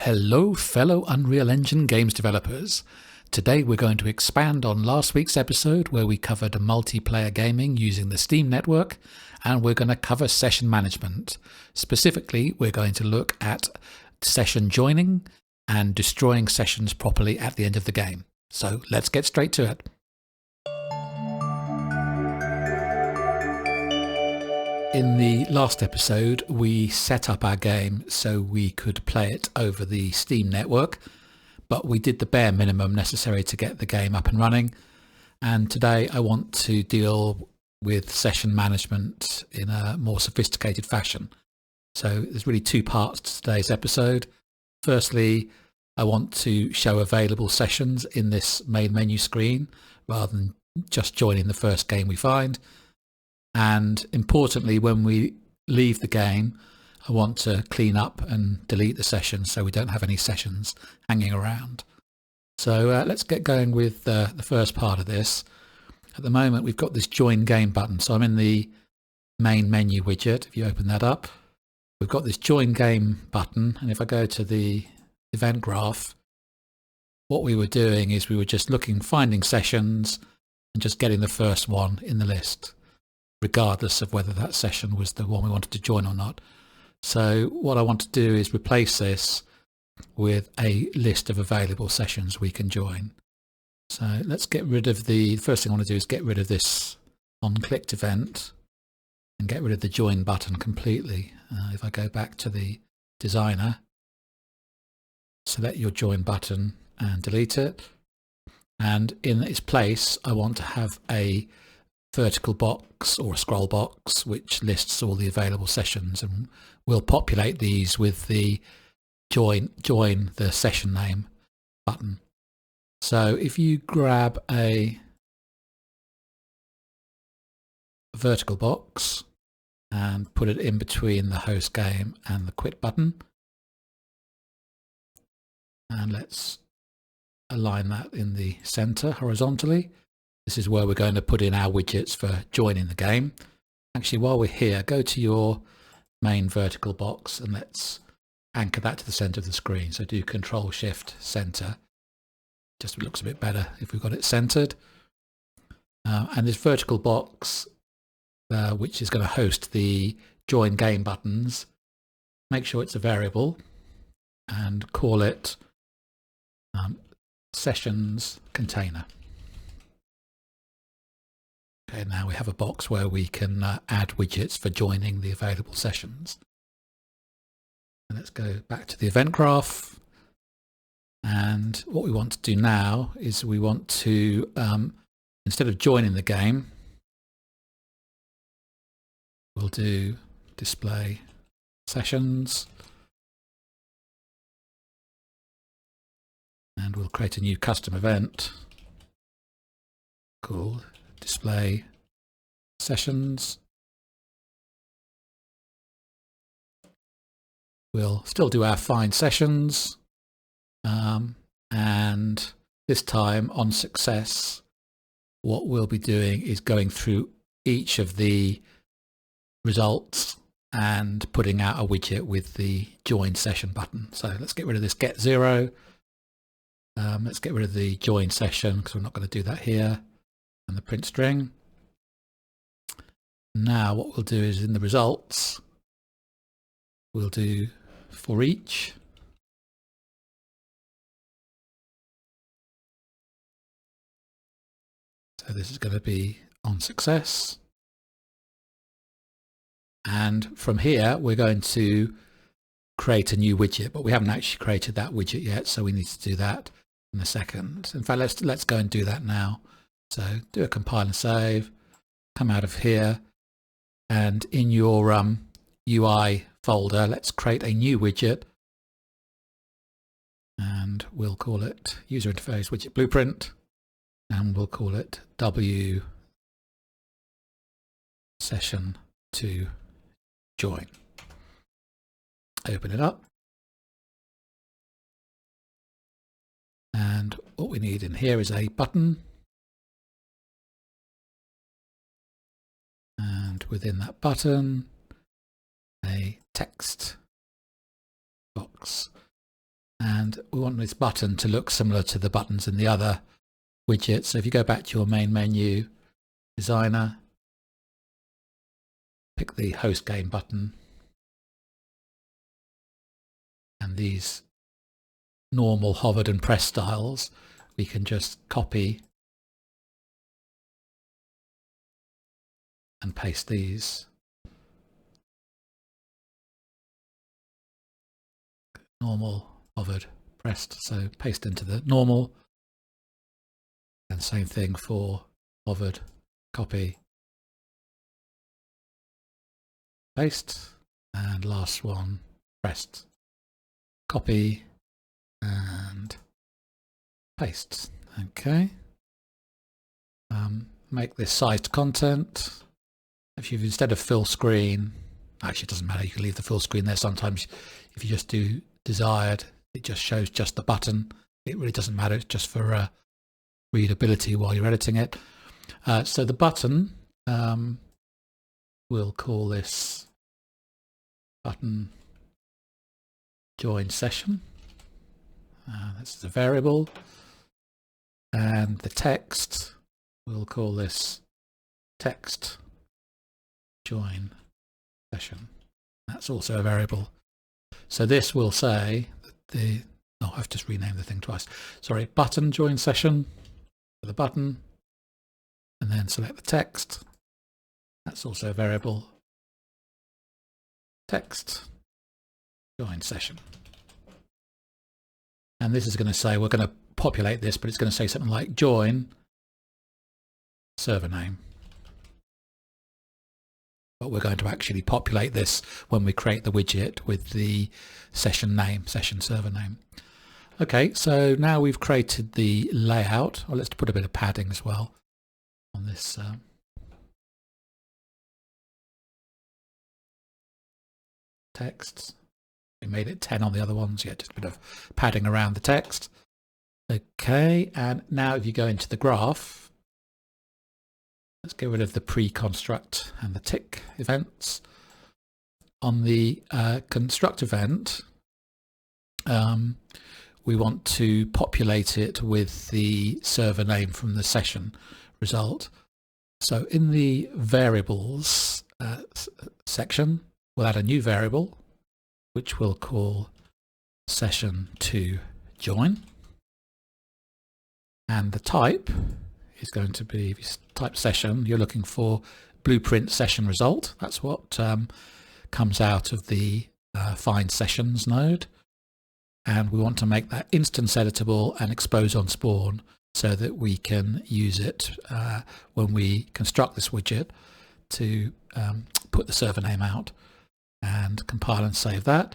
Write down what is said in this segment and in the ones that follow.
Hello fellow Unreal Engine games developers. Today we're going to expand on last week's episode where we covered multiplayer gaming using the Steam network, and we're going to cover session management. Specifically, we're going to look at session joining and destroying sessions properly at the end of the game. So let's get straight to it. In the last episode, we set up our game so we could play it over the Steam network, but we did the bare minimum necessary to get the game up and running. And today I want to deal with session management in a more sophisticated fashion. So there's really two parts to today's episode. Firstly, I want to show available sessions in this main menu screen rather than just joining the first game we find. And importantly, when we leave the game, I want to clean up and delete the sessions so we don't have any sessions hanging around. So let's get going with the first part of this. At the moment, we've got this join game button. So I'm in the main menu widget. If you open that up, we've got this join game button. And if I go to the event graph, what we were doing is we were just finding sessions and just getting the first one in the list, regardless of whether that session was the one we wanted to join or not. So what I want to do is replace this with a list of available sessions we can join. So let's get rid of the first thing I want to do is get rid of this on-clicked event and get rid of the join button completely. If I go back to the designer, select your join button and delete it. And in its place, I want to have a vertical box or a scroll box which lists all the available sessions, and we'll populate these with the join the session name button. So if you grab a vertical box and put it in between the host game and the quit button, and let's align that in the center horizontally. This is where we're going to put in our widgets for joining the game. Actually, while we're here, go to your main vertical box and let's anchor that to the center of the screen. So do Control-Shift-Center. Just looks a bit better if we've got it centered. And this vertical box, which is going to host the join game buttons, make sure it's a variable and call it sessions container. Okay, now we have a box where we can add widgets for joining the available sessions. And let's go back to the event graph. And what we want to do now is we want to, instead of joining the game, we'll do display sessions. And we'll create a new custom event called display sessions. We'll still do our find sessions, and this time on success, what we'll be doing is going through each of the results and putting out a widget with the join session button. So let's get rid of this get zero. Let's get rid of the join session because we're not going to do that here. And the print string. Now what we'll do is in the results, we'll do for each. So this is going to be on success. And from here, we're going to create a new widget, but we haven't actually created that widget yet. So we need to do that in a second. In fact, let's go and do that now. So do a compile and save, come out of here, and in your UI folder, let's create a new widget. And we'll call it User Interface Widget Blueprint, and we'll call it W Session to Join. Open it up. And what we need in here is a button. And within that button, a text box. And we want this button to look similar to the buttons in the other widget. So if you go back to your main menu, designer, pick the host game button, and these normal hovered and press styles, we can just copy and paste these. Normal, hovered, pressed, so paste into the normal, and same thing for hovered, copy, paste, and last one, pressed, copy and paste. Okay. Make this sized content. If you've, instead of full screen, actually it doesn't matter, you can leave the full screen there. Sometimes if you just do desired, it just shows just the button. It really doesn't matter, it's just for readability while you're editing it. So the button, we'll call this button join session. This is a variable, and the text, we'll call this text join session. That's also a variable. So this will say that I've just renamed the thing twice. Sorry, button join session for the button, and then select the text. That's also a variable. Text join session. And this is going to say, we're going to populate this, but it's going to say something like join server name. But we're going to actually populate this when we create the widget with the session name, session server name. Okay, so now we've created the layout. Let's put a bit of padding as well on this. Text. We made it 10 on the other ones. Yeah, just a bit of padding around the text. Okay, and now if you go into the graph, let's get rid of the pre-construct and the tick events. On the construct event, we want to populate it with the server name from the session result. So in the variables section, we'll add a new variable, which we'll call session to join. And the type is going to be, if you type session, you're looking for blueprint session result. That's what comes out of the find sessions node. And we want to make that instance editable and expose on spawn so that we can use it when we construct this widget to put the server name out, and compile and save that.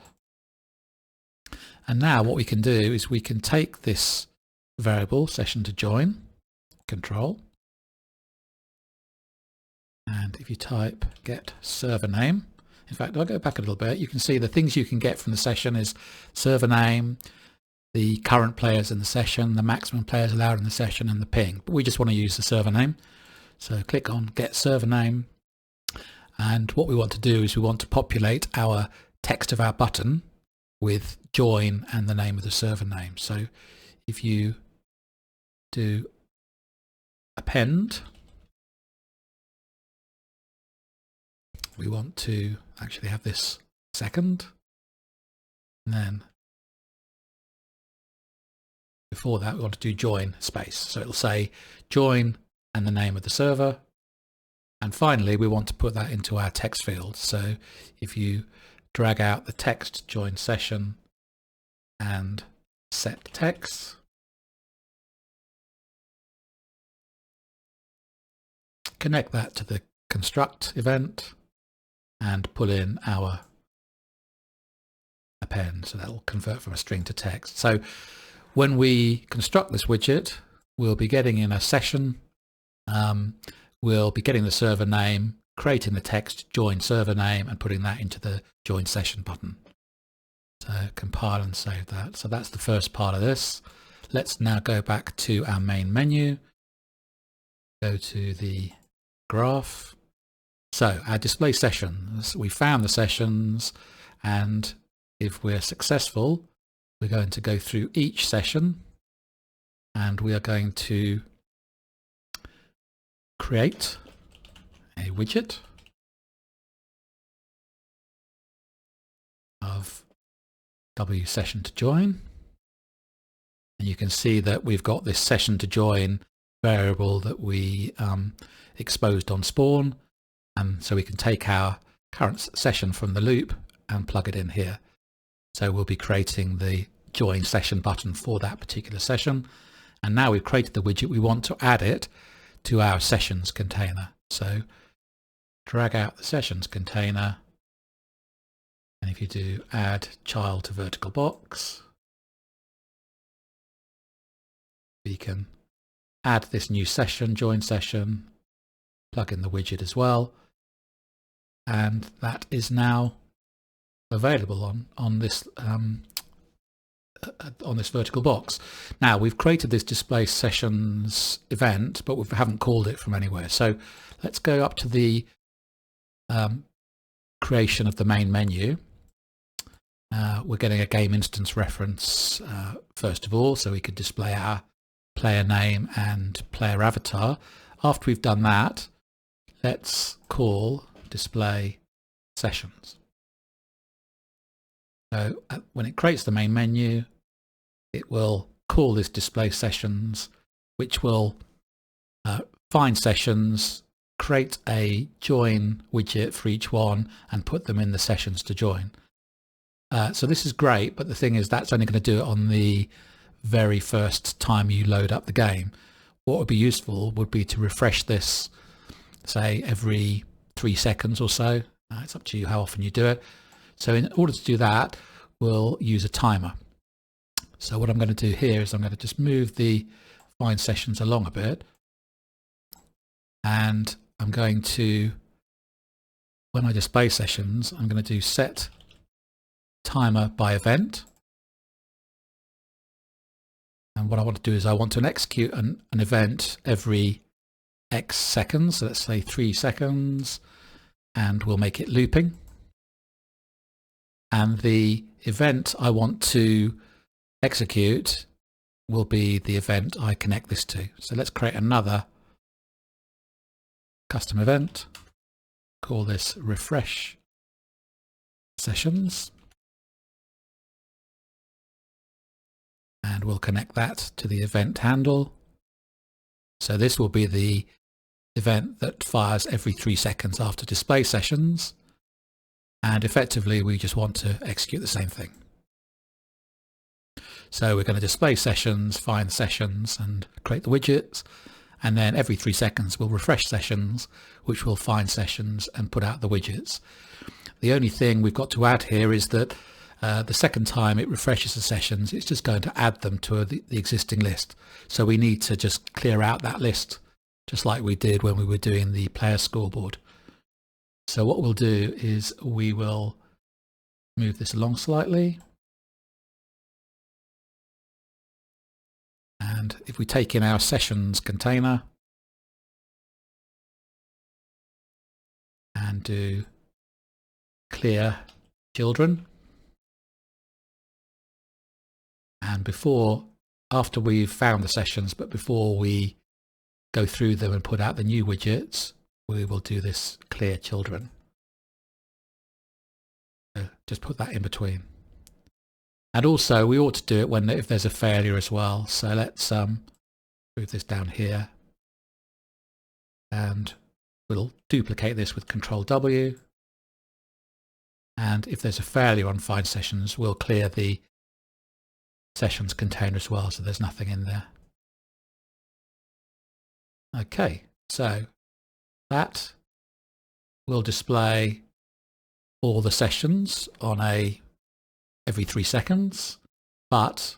And now what we can do is we can take this variable session to join, control, and if you type get server name, in fact I'll go back a little bit, you can see the things you can get from the session is server name, the current players in the session, the maximum players allowed in the session, and the ping. But we just want to use the server name, so click on get server name. And what we want to do is we want to populate our text of our button with join and the name of the server name. So if you do append, we want to actually have this second, and then before that we want to do join space. So it'll say join and the name of the server. And finally, we want to put that into our text field. So if you drag out the text join session and set text, connect that to the construct event and pull in our append. So that will convert from a string to text. So when we construct this widget, we'll be getting in a session. We'll be getting the server name, creating the text join server name, and putting that into the join session button. So compile and save that. So that's the first part of this. Let's now go back to our main menu, go to the graph. So our display sessions, we found the sessions, and if we're successful, We're going to go through each session and we are going to create a widget of W session to join. And you can see that we've got this session to join variable that we exposed on spawn. And so we can take our current session from the loop and plug it in here. So we'll be creating the join session button for that particular session. And now we've created the widget, we want to add it to our sessions container. So drag out the sessions container. And if you do add child to vertical box, we can add this new session, join session, plug in the widget as well. And that is now available on this vertical box. Now we've created this display sessions event, but we haven't called it from anywhere. So let's go up to the creation of the main menu. We're getting a game instance reference first of all, so we could display our player name and player avatar. After we've done that, let's call display sessions. So when it creates the main menu, it will call this display sessions, which will find sessions, create a join widget for each one and put them in the sessions to join. So this is great, but the thing is that's only going to do it on the very first time you load up the game. What would be useful would be to refresh this, say every 3 seconds or so. It's up to you how often you do it. So in order to do that, we'll use a timer. So what I'm going to do here is I'm going to just move the find sessions along a bit. And I'm going to, when I display sessions, I'm going to do set timer by event. And what I want to do is I want to execute an event every X seconds. So let's say 3 seconds, and we'll make it looping. And the event I want to execute will be the event I connect this to. So let's create another custom event, call this refresh sessions. And we'll connect that to the event handle. So this will be the event that fires every 3 seconds after display sessions. And effectively, we just want to execute the same thing. So we're going to display sessions, find sessions, and create the widgets. And then every 3 seconds, we'll refresh sessions, which will find sessions and put out the widgets. The only thing we've got to add here is that the second time it refreshes the sessions, it's just going to add them to the existing list. So we need to just clear out that list, just like we did when we were doing the player scoreboard. So what we'll do is we will move this along slightly. And if we take in our sessions container and do clear children, and after we've found the sessions, but before we go through them and put out the new widgets, we will do this clear children. So just put that in between. And also we ought to do it if there's a failure as well. So let's move this down here. And we'll duplicate this with Control W. And if there's a failure on find sessions, we'll clear the sessions container as well, so there's nothing in there. Okay, so that will display all the sessions on every 3 seconds, but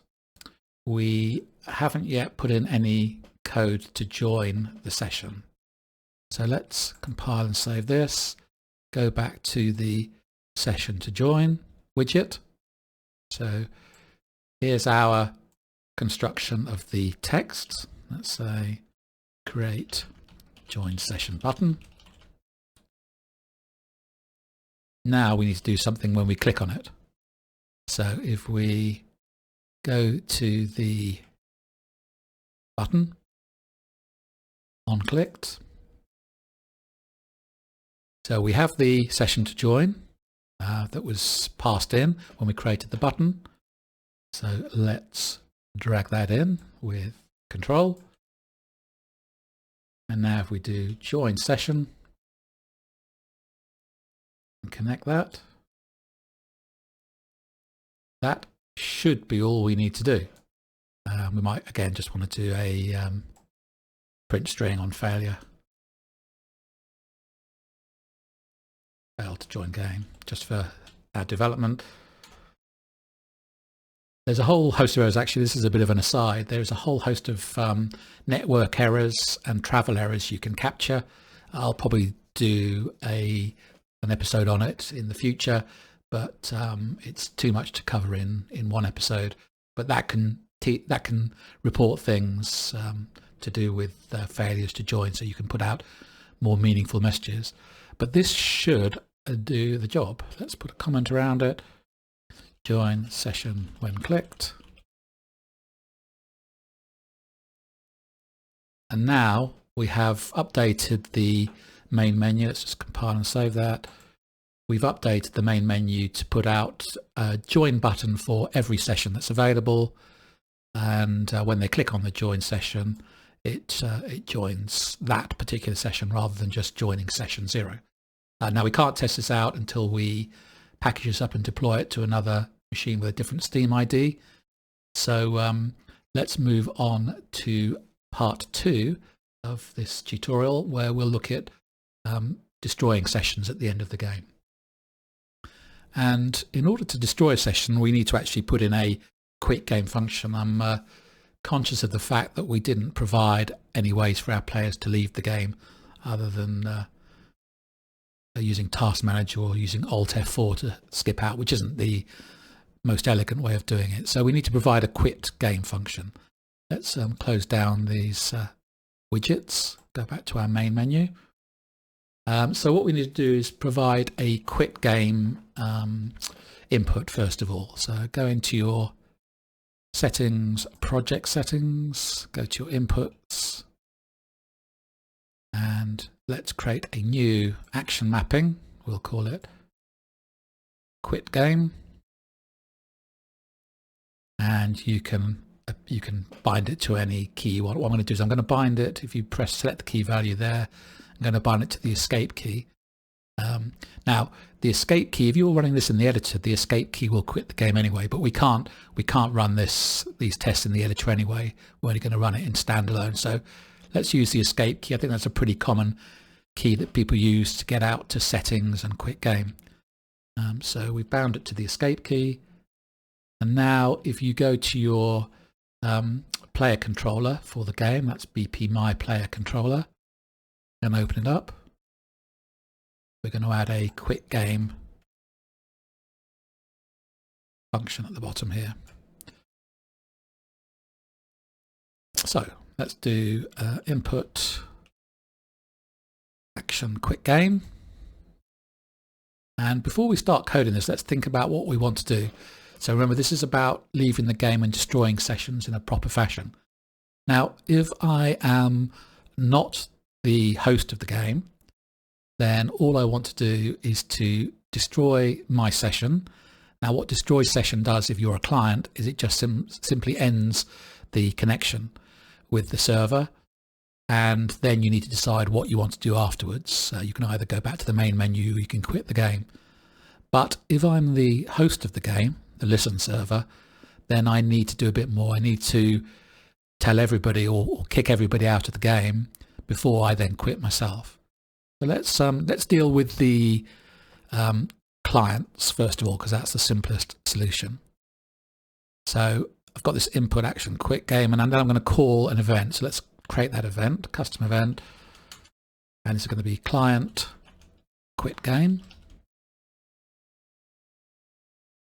we haven't yet put in any code to join the session. So let's compile and save this, go back to the session to join widget. So here's our construction of the text. Let's say create join session button. Now we need to do something when we click on it. So if we go to the button, on clicked. So we have the session to join that was passed in when we created the button. So let's drag that in with control. And now if we do join session and connect that, that should be all we need to do. We might again just want to do a print string on failure. Failed to join game, just for our development. There's a whole host of errors. Actually, this is a bit of an aside. There's a whole host of network errors and travel errors you can capture. I'll probably do an episode on it in the future, but it's too much to cover in one episode. But that can report things to do with failures to join, so you can put out more meaningful messages. But this should do the job. Let's put a comment around it. Join session when clicked. And now we have updated the main menu. Let's just compile and save that. We've updated the main menu to put out a join button for every session that's available. And when they click on the join session, it joins that particular session rather than just joining session 0. Now we can't test this out until we package this up and deploy it to another machine with a different Steam ID. So let's move on to part 2 of this tutorial, where we'll look at destroying sessions at the end of the game. And in order to destroy a session, we need to actually put in a quit game function. I'm conscious of the fact that we didn't provide any ways for our players to leave the game other than using Task Manager or using Alt F4 to skip out, which isn't the most elegant way of doing it. So we need to provide a quit game function. Let's close down these widgets, go back to our main menu. So what we need to do is provide a quit game input first of all. So go into your settings, project settings, go to your inputs, and let's create a new action mapping. We'll call it quit game. And you can bind it to any key. What I'm going to do is I'm going to bind it. If you select the key value there, I'm going to bind it to the escape key. Now the escape key, if you're running this in the editor, the escape key will quit the game anyway, but we can't run these tests in the editor anyway. We're only going to run it in standalone. So let's use the escape key. I think that's a pretty common key that people use to get out to settings and quit game. So we've bound it to the escape key. And now if you go to your player controller for the game, that's BP My Player Controller, and open it up. We're going to add a quit game function at the bottom here. So let's do input action quit game. And before we start coding this, let's think about what we want to do. So remember, this is about leaving the game and destroying sessions in a proper fashion. Now, if I am not the host of the game, then all I want to do is to destroy my session. Now, what destroy session does if you're a client is it just simply ends the connection with the server, and then you need to decide what you want to do afterwards. You can either go back to the main menu or you can quit the game. But if I'm the host of the game, the listen server, then I need to do a bit more. I need to tell everybody or kick everybody out of the game before I then quit myself. So let's deal with the clients first of all, because that's the simplest solution. So I've got this input action quit game, and then I'm going to call an event. So let's create that event, custom event, and it's going to be client quit game.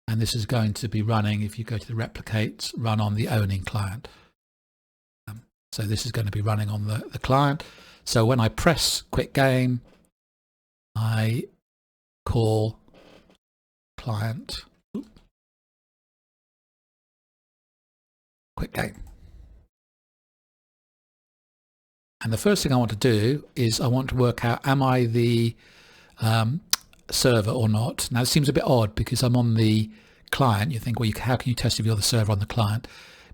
And this is going to be running, if you go to the replicates, run on the owning client. So this is going to be running on the client. So when I press quit game, I call client quit game. And the first thing I want to do is I want to work out, am I the server or not? Now it seems a bit odd because I'm on the client. You think, well, how can you test if you're the server on the client?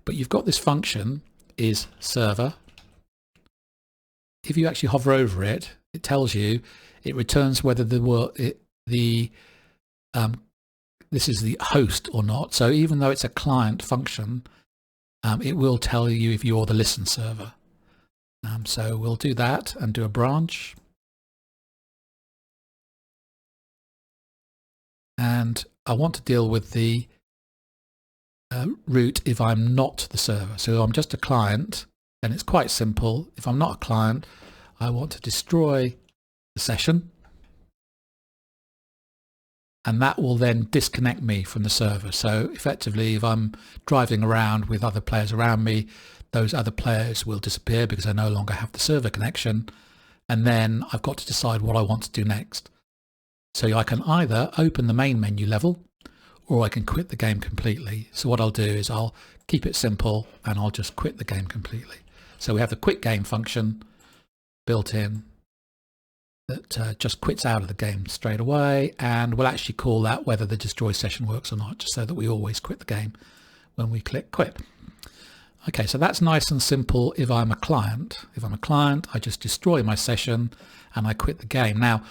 But you've got this function is server. If you actually hover over it, it tells you, it returns whether this is the host or not. So even though it's a client function, it will tell you if you're the listen server. So we'll do that and do a branch. And I want to deal with the root if I'm not the server. So I'm just a client, and it's quite simple. If I'm not a client, I want to destroy the session, and that will then disconnect me from the server. So effectively, if I'm driving around with other players around me, those other players will disappear because I no longer have the server connection, and then I've got to decide what I want to do next. So I can either open the main menu level, or I can quit the game completely. So what I'll do is I'll keep it simple and I'll just quit the game completely. So we have the quit game function built in that just quits out of the game straight away, and we'll actually call that whether the destroy session works or not, just so that we always quit the game when we click quit. Okay, so that's nice and simple if I'm a client. If I'm a client, I just destroy my session and I quit the game. Now,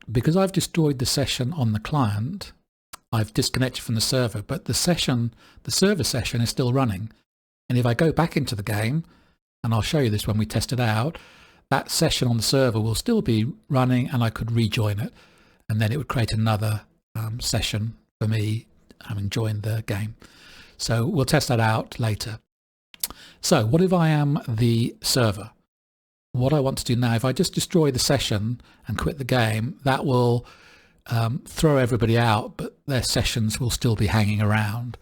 because I've destroyed the session on the client, I've disconnected from the server, but the server session is still running. And if I go back into the game, and I'll show you this when we test it out, that session on the server will still be running and I could rejoin it. And then it would create another session for me having joined the game. So we'll test that out later. So what if I am the server? What I want to do now, if I just destroy the session and quit the game, that will throw everybody out, but their sessions will still be hanging around.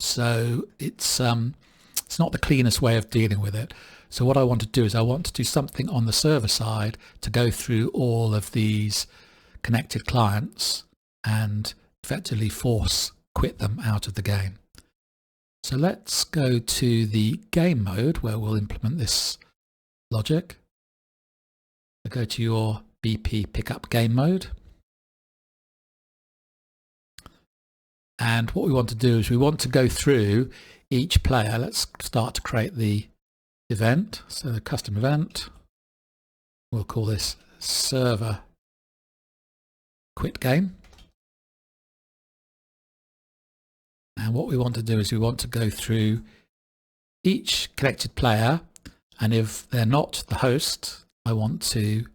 So it's not the cleanest way of dealing with it. So what I want to do is I want to do something on the server side to go through all of these connected clients and effectively force quit them out of the game. So let's go to the game mode where we'll implement this logic. So go to your BP pickup game mode. And what we want to do is we want to go through each player. Let's start to create the event. So the custom event, we'll call this server quit game. And what we want to do is we want to go through each connected player, and if they're not the host, I want to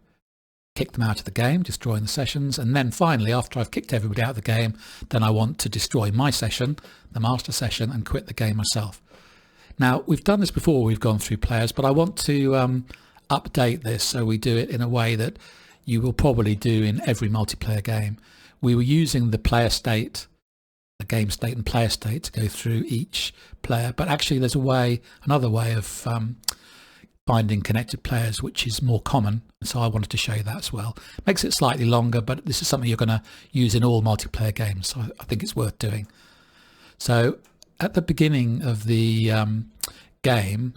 kick them out of the game, destroying the sessions. And then finally, after I've kicked everybody out of the game, then I want to destroy my session, the master session, and quit the game myself. Now, we've done this before, we've gone through players, but I want to update this so we do it in a way that you will probably do in every multiplayer game. We were using the player state, the game state and player state to go through each player, but actually there's another way of finding connected players which is more common, so I wanted to show you that as well. Makes it slightly longer, but this is something you're going to use in all multiplayer games, so I think it's worth doing. So at the beginning of the game,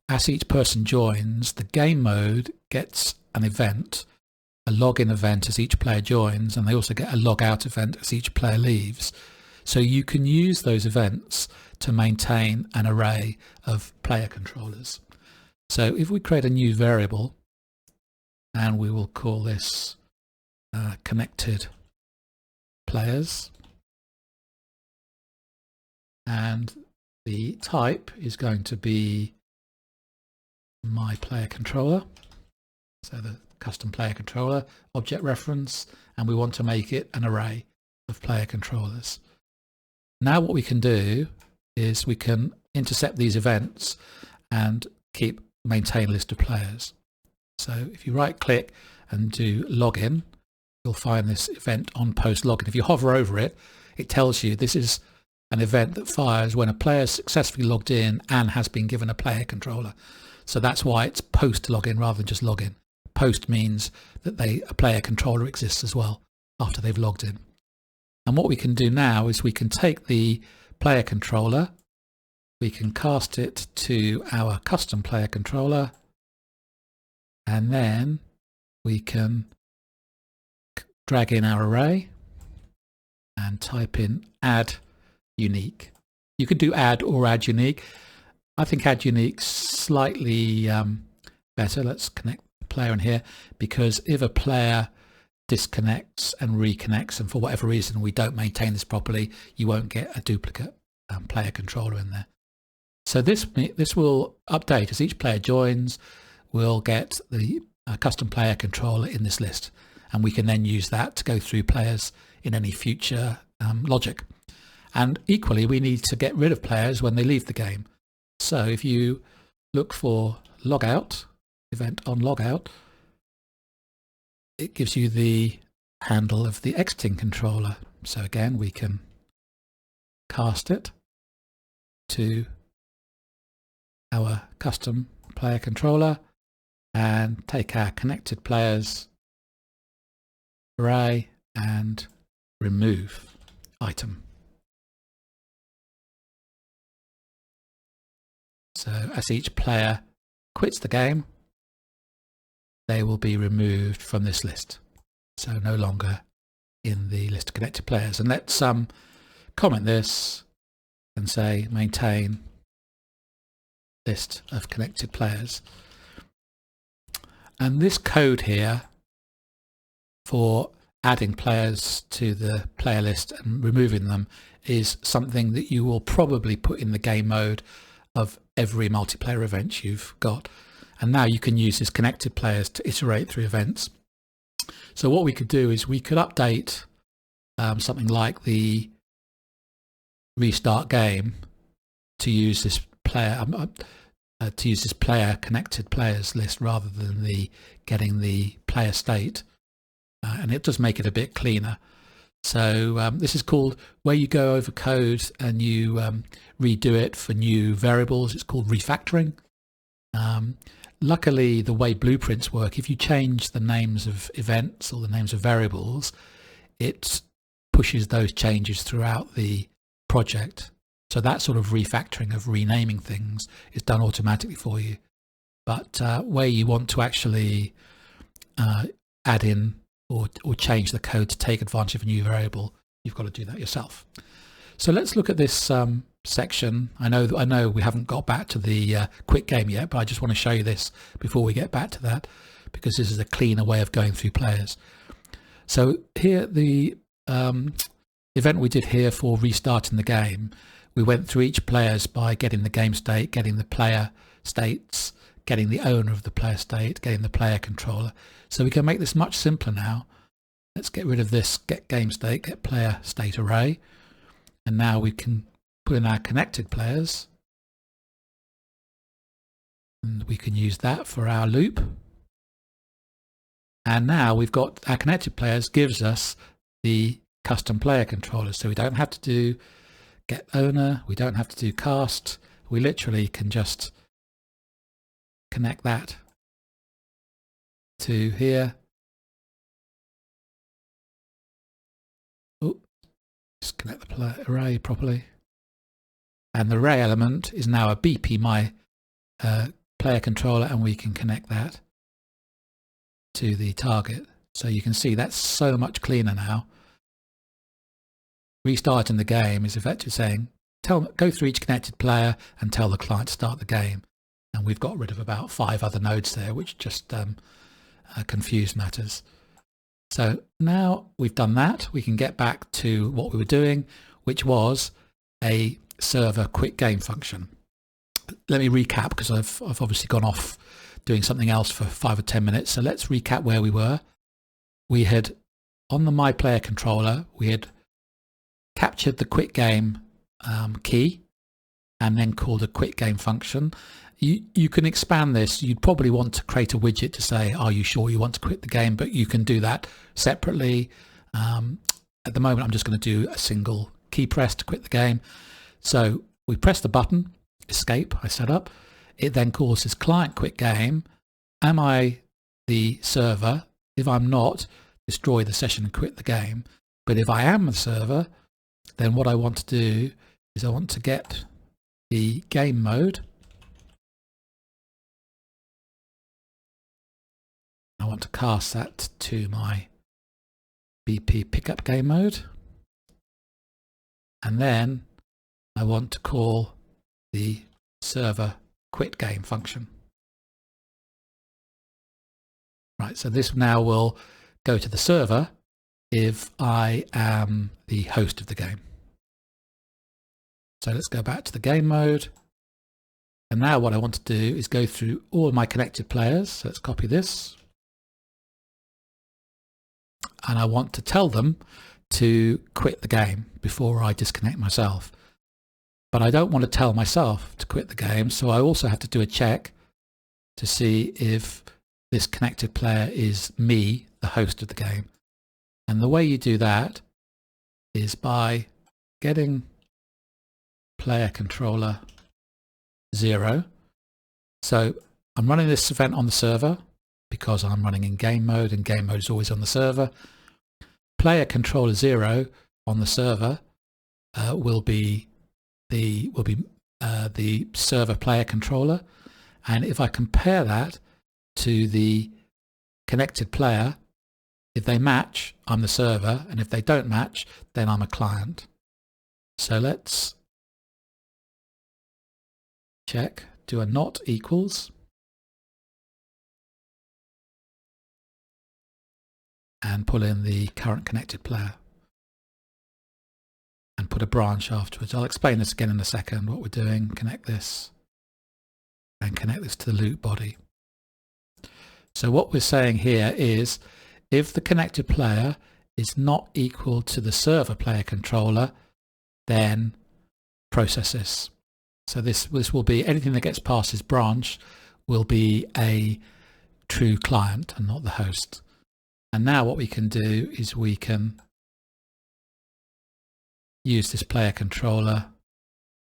as each person joins, the game mode gets an event, a login event as each player joins, and they also get a log out event as each player leaves. So you can use those events to maintain an array of player controllers. So if we create a new variable, and we will call this connected players, and the type is going to be my player controller, so the custom player controller object reference, and we want to make it an array of player controllers. Now what we can do is we can intercept these events and maintain list of players. So if you right click and do login, you'll find this event on post login. If you hover over it, it tells you this is an event that fires when a player is successfully logged in and has been given a player controller. So that's why it's post login rather than just login. Post means that a player controller exists as well after they've logged in. And what we can do now is we can take the player controller we can cast it to our custom player controller, and then we can drag in our array and type in add unique. You could do add or add unique. I think add unique slightly better. Let's connect the player in here, because if a player disconnects and reconnects and for whatever reason we don't maintain this properly, you won't get a duplicate player controller in there. So this will update as each player joins. We'll get the custom player controller in this list, and we can then use that to go through players in any future logic. And equally, we need to get rid of players when they leave the game. So if you look for logout, event on logout, it gives you the handle of the exiting controller. So again, we can cast it to our custom player controller and take our connected players array and remove item. So as each player quits the game, they will be removed from this list. So no longer in the list of connected players. And let's comment this and say maintain list of connected players. And this code here for adding players to the player list and removing them is something that you will probably put in the game mode of every multiplayer event you've got. And now you can use this connected players to iterate through events. So what we could do is we could update something like the restart game to use this player connected players list rather than the getting the player state, and it does make it a bit cleaner. So this is called where you go over code and you redo it for new variables. It's called refactoring. Luckily, the way blueprints work, if you change the names of events or the names of variables, it pushes those changes throughout the project. So that sort of refactoring of renaming things is done automatically for you. But where you want to actually add in or change the code to take advantage of a new variable, you've got to do that yourself. So let's look at this section. I know we haven't got back to the quick game yet, but I just want to show you this before we get back to that, because this is a cleaner way of going through players. So here, the event we did here for restarting the game, we went through each players by getting the game state, getting the player states, getting the owner of the player state, getting the player controller. So we can make this much simpler now. Let's get rid of this get game state, get player state array. And now we can put in our connected players. And we can use that for our loop. And now we've got our connected players gives us the custom player controller. So we don't have to do get owner, we don't have to do cast. We literally can just connect that to here. Oh, just connect the player array properly. And the array element is now a BP my player controller, and we can connect that to the target. So you can see that's so much cleaner now. Restarting the game is effectively saying, go through each connected player and tell the client to start the game. And we've got rid of about 5 other nodes there, which just confuse matters. So now we've done that, we can get back to what we were doing, which was a server quick game function. Let me recap, because I've obviously gone off doing something else for 5 or 10 minutes. So let's recap where we were. We had, on the My Player controller, we had captured the quick game key and then called a quick game function. You can expand this. You'd probably want to create a widget to say, are you sure you want to quit the game? But you can do that separately. At the moment, I'm just going to do a single key press to quit the game. So we press the button, escape, I set up. It then calls this client quit game. Am I the server? If I'm not, destroy the session and quit the game. But if I am the server, then what I want to do is I want to get the game mode. I want to cast that to my BP pickup game mode. And then I want to call the server quit game function. Right, so this now will go to the server if I am the host of the game. So let's go back to the game mode. And now what I want to do is go through all my connected players. So let's copy this. And I want to tell them to quit the game before I disconnect myself. But I don't want to tell myself to quit the game, so I also have to do a check to see if this connected player is me, the host of the game. And the way you do that is by getting player controller 0. So I'm running this event on the server because I'm running in game mode, and game mode is always on the server. Player controller 0 on the server will be the server player controller, and if I compare that to the connected player, if they match, I'm the server, and if they don't match, then I'm a client. So let's check, do a not equals, and pull in the current connected player and put a branch afterwards. I'll explain this again in a second, what we're doing. Connect this and connect this to the loop body. So what we're saying here is if the connected player is not equal to the server player controller, then process this. So this will be anything that gets past this branch will be a true client and not the host. And now what we can do is we can use this player controller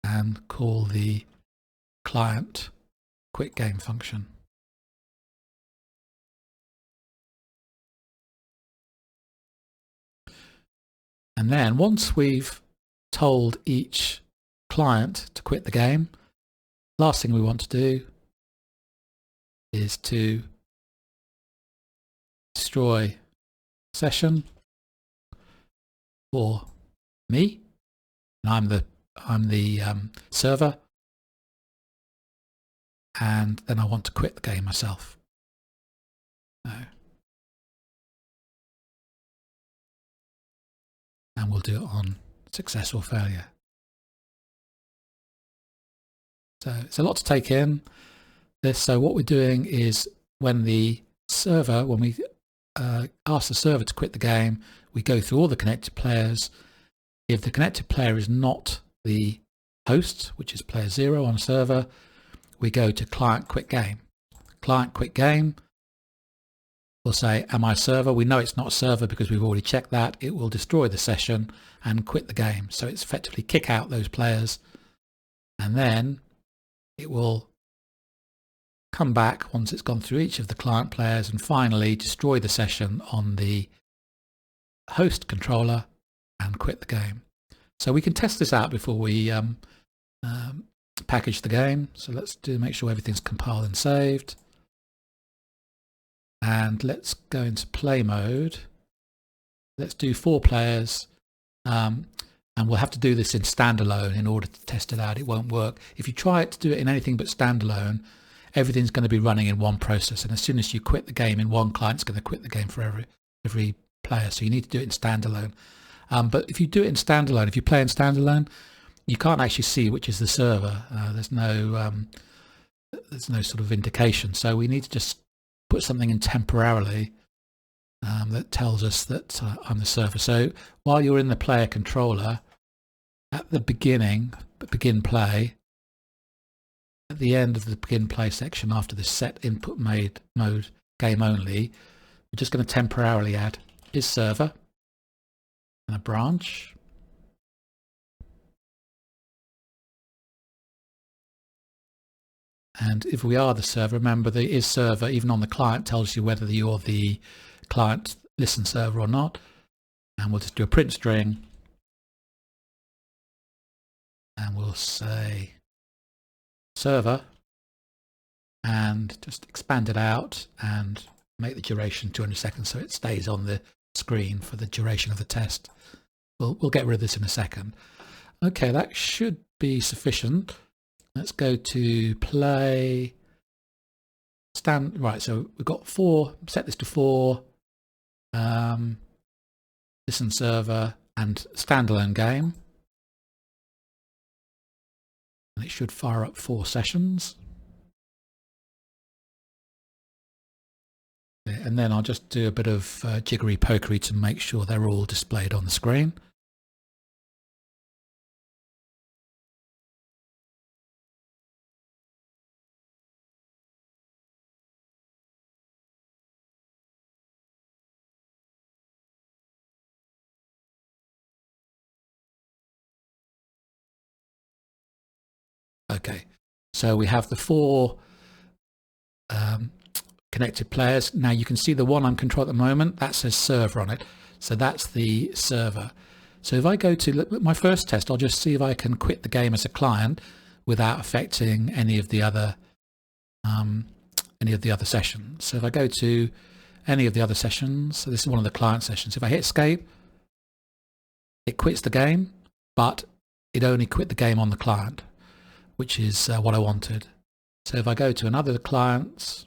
and call the client quit game function. And then once we've told each client to quit the game, last thing we want to do is to destroy session for me, and I'm the server, and then I want to quit the game myself. So, and we'll do it on success or failure. So it's a lot to take in this. So what we're doing is when we ask the server to quit the game, we go through all the connected players. If the connected player is not the host, which is player 0 on server, we go to client quit game. Client quit game will say, am I server? We know it's not server because we've already checked that. It will destroy the session and quit the game. So it's effectively kick out those players, and then it will come back once it's gone through each of the client players and finally destroy the session on the host controller and quit the game. So we can test this out before we package the game. So let's make sure everything's compiled and saved. And let's go into play mode. Let's do 4 players. And we'll have to do this in standalone in order to test it out. It won't work. If you try to do it in anything but standalone, everything's going to be running in one process. And as soon as you quit the game in one client, it's going to quit the game for every player. So you need to do it in standalone. But if you do it in standalone, if you play in standalone, you can't actually see which is the server. There's no sort of indication. So we need to just put something in temporarily that tells us that I'm the server. So while you're in the player controller, at the beginning, begin play, at the end of the begin play section after the set input mode game only, we're just going to temporarily add is server and a branch. And if we are the server, remember the is server, even on the client, tells you whether you're the client listen server or not. And we'll just do a print string. And we'll say server and just expand it out and make the duration 200 seconds so it stays on the screen for the duration of the test. We'll get rid of this in a second. Okay, that should be sufficient. Let's go to play. Right, so we've got 4, set this to 4, listen server and standalone game. And it should fire up 4 sessions. And then I'll just do a bit of jiggery pokery to make sure they're all displayed on the screen. Okay, so we have the 4 connected players. Now you can see the one I'm controlling at the moment, that says server on it. So that's the server. So if I go to my first test, I'll just see if I can quit the game as a client without affecting any of the other sessions. So if I go to any of the other sessions, so this is one of the client sessions. If I hit escape, it quits the game, but it only quit the game on the client, which is what I wanted. So if I go to another clients,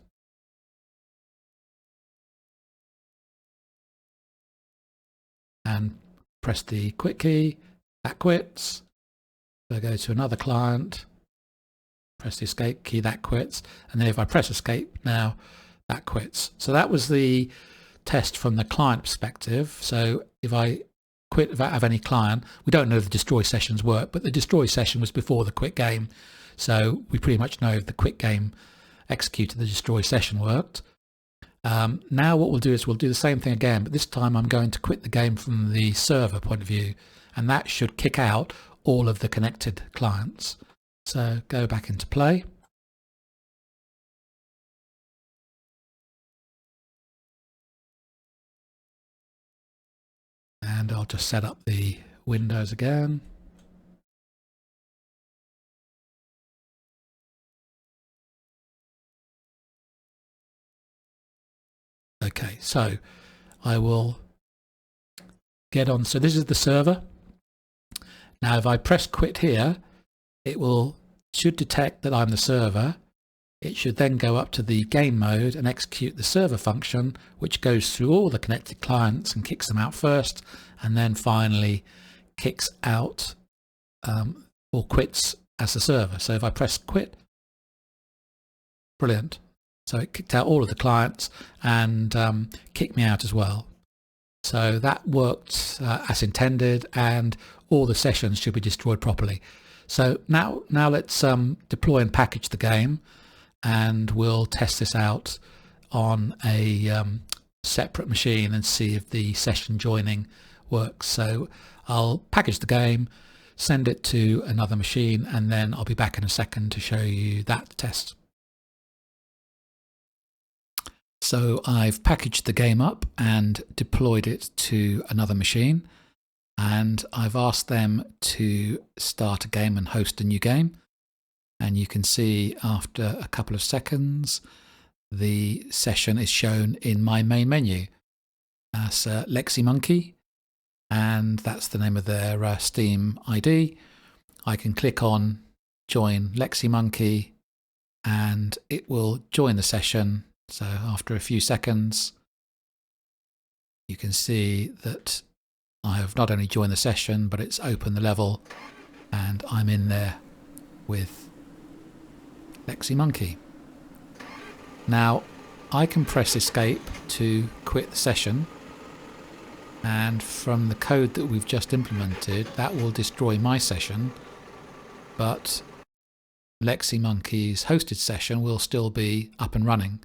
and press the quit key, that quits. So I go to another client, press the escape key, that quits. And then if I press escape now, that quits. So that was the test from the client perspective. So if I quit without have any client, we don't know if the destroy sessions work, but the destroy session was before the quit game. So we pretty much know if the quit game executed, the destroy session worked. Now what we'll do is we'll do the same thing again, but this time I'm going to quit the game from the server point of view, and that should kick out all of the connected clients. So go back into play. And I'll just set up the windows again. Okay, so I will get on. So this is the server. Now if I press quit here, it should detect that I'm the server. It should then go up to the game mode and execute the server function, which goes through all the connected clients and kicks them out first, and then finally kicks out or quits as the server. So if I press quit, brilliant. So it kicked out all of the clients and kicked me out as well. So that worked as intended, and all the sessions should be destroyed properly. So now let's deploy and package the game, and we'll test this out on a separate machine and see if the session joining works. So I'll package the game, send it to another machine, and then I'll be back in a second to show you that test. So I've packaged the game up and deployed it to another machine, and I've asked them to start a game and host a new game. And you can see after a couple of seconds, the session is shown in my main menu as LexiMonkey, and that's the name of their Steam ID. I can click on join LexiMonkey and it will join the session. So after a few seconds, you can see that I have not only joined the session, but it's opened the level and I'm in there with LexiMonkey. Now I can press escape to quit the session, and from the code that we've just implemented, that will destroy my session, but LexiMonkey's hosted session will still be up and running.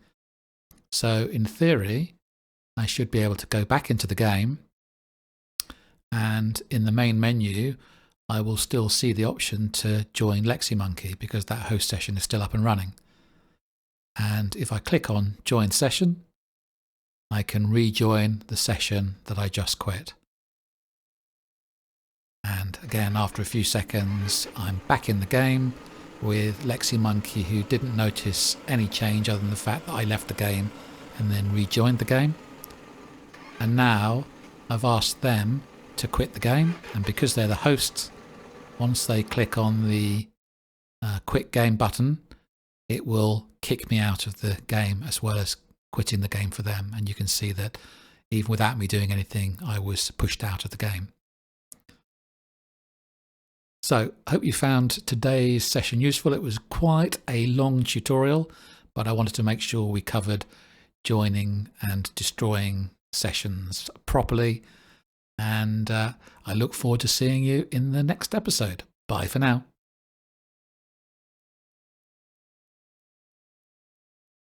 So in theory, I should be able to go back into the game, and in the main menu, I will still see the option to join LexiMonkey because that host session is still up and running. And if I click on join session, I can rejoin the session that I just quit. And again, after a few seconds, I'm back in the game with Lexi Monkey, who didn't notice any change other than the fact that I left the game and then rejoined the game. And now I've asked them to quit the game, and because they're the hosts, once they click on the quit game button, it will kick me out of the game as well as quitting the game for them. And you can see that even without me doing anything, I was pushed out of the game. So I hope you found today's session useful. It was quite a long tutorial, but I wanted to make sure we covered joining and destroying sessions properly. And I look forward to seeing you in the next episode. Bye for now.